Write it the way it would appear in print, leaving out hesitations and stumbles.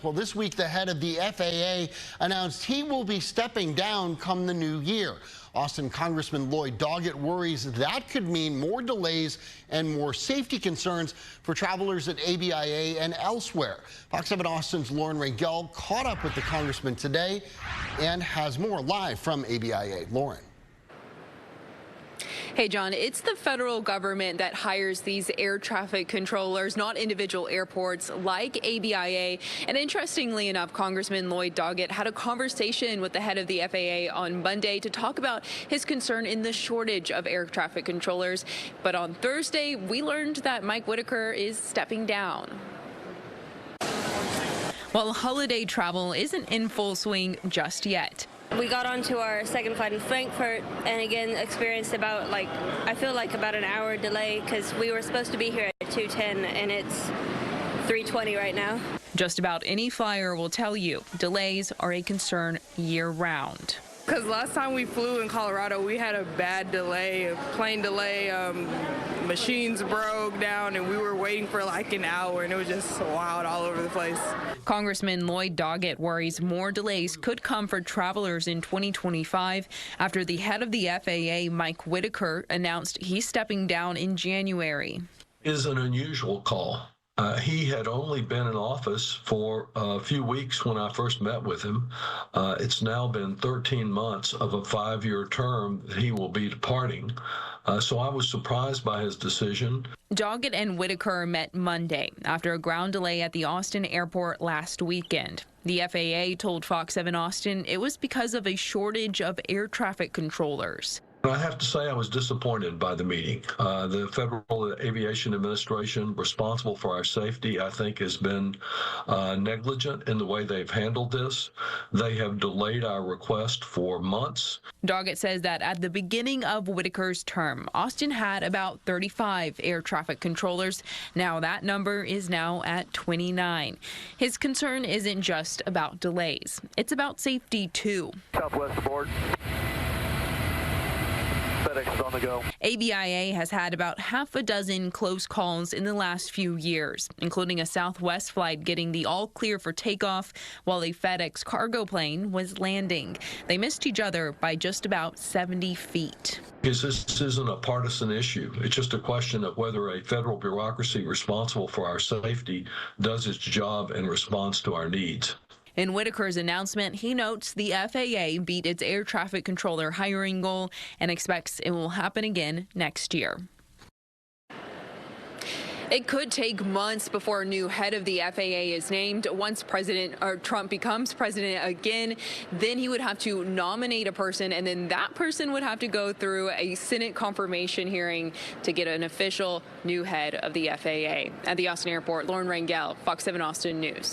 Well, this week, the head of the FAA announced he will be stepping down come the new year. Austin Congressman Lloyd Doggett worries that could mean more delays and more safety concerns for travelers at ABIA and elsewhere. Fox 7 Austin's Lauren Rangel caught up with the congressman today and has more live from ABIA. Lauren. Hey, John, it's the federal government that hires these air traffic controllers, not individual airports like ABIA. And interestingly enough, Congressman Lloyd Doggett had a conversation with the head of the FAA on Monday to talk about his concern in the shortage of air traffic controllers. But on Thursday, we learned that Mike Whitaker is stepping down. Well, holiday travel isn't in full swing just yet. We got onto our second flight in Frankfurt and again experienced about about an hour delay because we were supposed to be here at 2:10 and it's 3:20 right now. Just about any flyer will tell you delays are a concern year-round. Because last time we flew in Colorado, we had a bad delay, a plane delay. Machines broke down, and we were waiting for like an hour, and it was just wild all over the place. Congressman Lloyd Doggett worries more delays could come for travelers in 2025 after the head of the FAA, Mike Whitaker, announced he's stepping down in January. It is an unusual call. He had only been in office for a few weeks when I first met with him. It's now been 13 months of a 5-year term that he will be departing. So I was surprised by his decision. Doggett and Whitaker met Monday after a ground delay at the Austin airport last weekend. The FAA told Fox 7 Austin it was because of a shortage of air traffic controllers. I have to say I was disappointed by the meeting. The Federal Aviation Administration, responsible for our safety, I think has been negligent in the way they've handled this. They have delayed our request for months. Doggett says that at the beginning of Whitaker's term, Austin had about 35 air traffic controllers. Now that number is now at 29. His concern isn't just about delays. It's about safety, too. Southwest aboard. On the go. ABIA has had about half a dozen close calls in the last few years, including a Southwest flight getting the all clear for takeoff while a FedEx cargo plane was landing. They missed each other by just about 70 feet. This isn't a partisan issue. It's just a question of whether a federal bureaucracy responsible for our safety does its job in response to our needs. In Whitaker's announcement, he notes the FAA beat its air traffic controller hiring goal and expects it will happen again next year. It could take months before a new head of the FAA is named. Once Trump becomes president again, then he would have to nominate a person, and then that person would have to go through a Senate confirmation hearing to get an official new head of the FAA. At the Austin airport, Lauren Rangel, Fox 7 Austin News.